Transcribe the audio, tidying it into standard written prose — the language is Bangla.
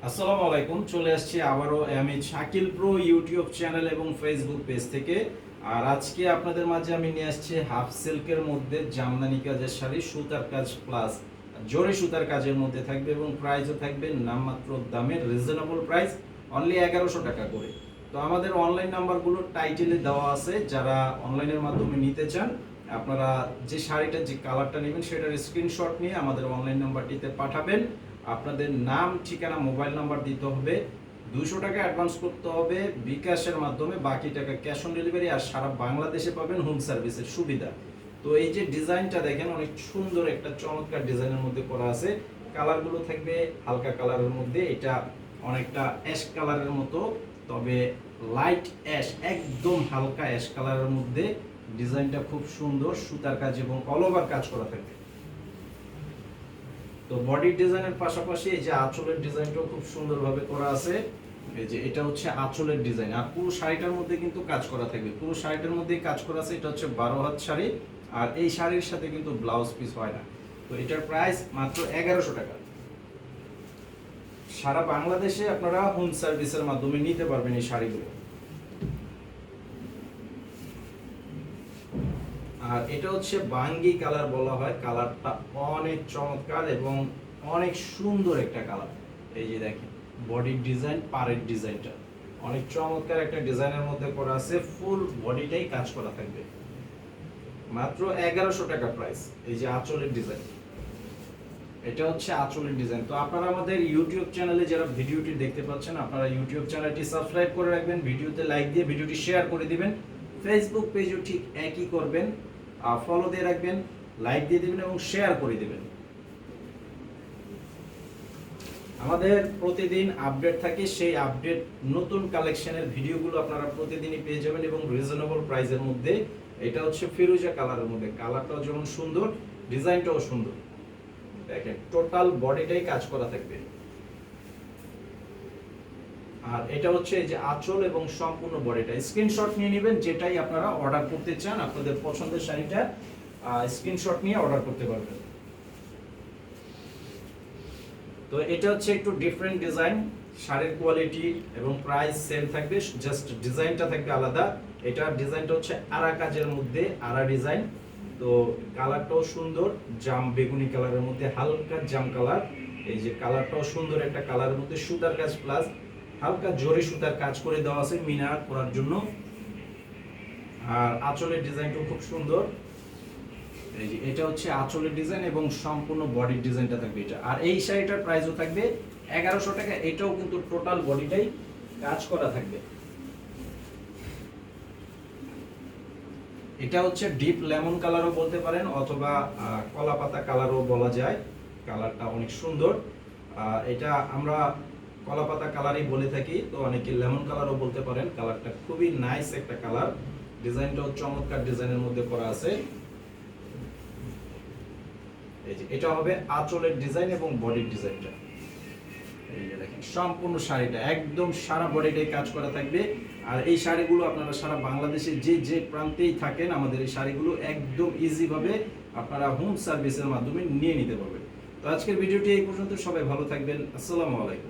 আসসালামু আলাইকুম। চলে আসছি আবারও আমি শাকিল প্রো ইউটিউব চ্যানেল এবং ফেসবুক পেজ থেকে। আর আজকে আপনাদের মাঝে আমি নিয়ে আসছি হাফ সিল্কের মধ্যে জামদানি কাজের শাড়ি, সুতার কাজ প্লাস জরি সুতার কাজের মধ্যে থাকবে এবং প্রাইসও থাকবে নামমাত্র দামের রিজনেবল প্রাইস, অনলি 1100 টাকা করে। তো আমাদের অনলাইন নাম্বারগুলো টাইটেলে দেওয়া আছে, যারা অনলাইনের মাধ্যমে নিতে চান আপনারা যে শাড়িটা যে কালারটা নেবেন সেটার স্ক্রিনশট নিয়ে আমাদের অনলাইন নাম্বারটিতে পাঠাবেন। আপনাদের নাম, ঠিকানা, মোবাইল নাম্বার দিতে হবে, 200 টাকা অ্যাডভান্স করতে হবে বিকাশের মাধ্যমে, বাকি টাকা ক্যাশ অন ডেলিভারি। আর সারা বাংলাদেশে পাবেন হোম সার্ভিসের সুবিধা। তো এই যে ডিজাইনটা দেখেন, অনেক সুন্দর একটা চমৎকার ডিজাইনের মধ্যে করা আছে। কালারগুলো থাকবে হালকা কালারের মধ্যে, এটা অনেকটা অ্যাশ কালারের মতো, তবে লাইট অ্যাশ, একদম হালকা অ্যাশ কালারের মধ্যে। ডিজাইনটা খুব সুন্দর, সুতার কাজ এবং অল ওভার কাজ করা থাকবে। তো বডি ডিজাইনের পাশাপাশি এই যে আঁচলের ডিজাইনটাও খুব সুন্দরভাবে করা আছে। এই যে এটা হচ্ছে আঁচলের ডিজাইন, আর পুরো শাড়িটার মধ্যে কিন্তু কাজ করা থাকবে, পুরো শাড়িটার মধ্যে কাজ করা আছে। এটা হচ্ছে 12 হাত শাড়ি, আর এই শাড়ির সাথে কিন্তু ব্লাউজ পিস হয় না। তো এটার প্রাইস মাত্র 1100 টাকা। সারা বাংলাদেশে আপনারা হোম সার্ভিসের মাধ্যমে নিতে পারবেন এই শাড়িগুলো। আর এটা হচ্ছে বাঙ্গি কালার বলা হয়, কালারটা অনেক চমৎকার এবং অনেক সুন্দর একটা কালার। এই যে দেখেন বডির ডিজাইন, পাড়ের ডিজাইনটা অনেক চমৎকার একটা ডিজাইনের মধ্যে করা আছে, ফুল বডিটাই কাজ করা থাকবে। মাত্র 1100 টাকা প্রাইস। এই যে আঁচলের ডিজাইন, এটা হচ্ছে আঁচলের ডিজাইন। তো আপনারা আমাদের ইউটিউব চ্যানেলে যারা ভিডিওটি দেখতে পাচ্ছেন, আপনারা ইউটিউব চ্যানেলটি সাবস্ক্রাইব করে রাখবেন, ভিডিওতে লাইক দিয়ে ভিডিওটি শেয়ার করে দিবেন। ফেসবুক পেজও ঠিক একই করবেন, ফলো দিয়ে রাখবেন, লাইক দিয়ে দিবেন এবং শেয়ার করে দিবেন। আমাদের প্রতিদিন আপডেট থাকে, সেই আপডেট নতুন কালেকশনের ভিডিওগুলো আপনারা প্রতিদিনই পেয়ে যাবেন এবং রিজনেবল প্রাইসের মধ্যে। এটা হচ্ছে ফিরোজা কালারের মধ্যে, কালারটাও যেমন সুন্দর, ডিজাইনটাও সুন্দর। দেখেন টোটাল বডিটাই কাজ করা থাকবে। আর এটা হচ্ছে এই যে আঁচল এবং সম্পূর্ণ বডিটা। স্ক্রিনশট নিয়ে নেবেন, যেটাই আপনারা অর্ডার করতে চান, আপনাদের পছন্দের শাড়িটা স্ক্রিনশট নিয়ে অর্ডার করতে পারবেন। তো এটা হচ্ছে একটু ডিফারেন্ট ডিজাইন, শাড়ির কোয়ালিটি এবং প্রাইস সেম থাকবে, জাস্ট ডিজাইনটা থাকবে আলাদা। এটা ডিজাইনটা হচ্ছে আরা কাজের মধ্যে, আরা ডিজাইন। তো কালারটাও সুন্দর, জাম বেগুনি কালারের মধ্যে হালকা জাম কালার। এই যে কালারটাও সুন্দর একটা কালারের মধ্যে, সুতার কাজ প্লাস হালকা জরি সুতার কাজ করে দেওয়া আছে মিনার করার জন্য। আর আঁচলের ডিজাইনটাও খুব সুন্দর। এই যে এটা হচ্ছে আঁচলের ডিজাইন এবং সম্পূর্ণ বডির ডিজাইনটা থাকবে এটা। আর এই শাড়িটার প্রাইসও থাকবে 1100 টাকা। এটাও কিন্তু টোটাল বডিটাই কাজ করা থাকবে। এটা হচ্ছে ডিপ লেমন কালারও বলতে পারেন, অথবা কলা পাতা কালারও বলা যায়। কালারটা অনেক সুন্দর। এটা আমরা কলা পাতা কালারই বলে থাকি, তো অনেকে লেমন কালারও বলতে পারেন। কালারটা খুবই নাইস একটা কালার, ডিজাইনটাও চমৎকার ডিজাইনের মধ্যে করা আছে। এই যে এটা হবে আঁচলের ডিজাইন এবং বডির ডিজাইনটা। এই যে দেখেন সম্পূর্ণ শাড়িটা একদম সারা বডিটাই কাজ করা থাকবে। আর এই শাড়িগুলো আপনারা সারা বাংলাদেশে যে যে প্রান্তেই থাকেন, আমাদের এই শাড়িগুলো একদম ইজি ভাবে আপনারা হোম সার্ভিসের মাধ্যমে নিয়ে নিতে পারবেন। তো আজকের ভিডিওটি এই পর্যন্ত, সবাই ভালো থাকবেন। আসসালামু আলাইকুম।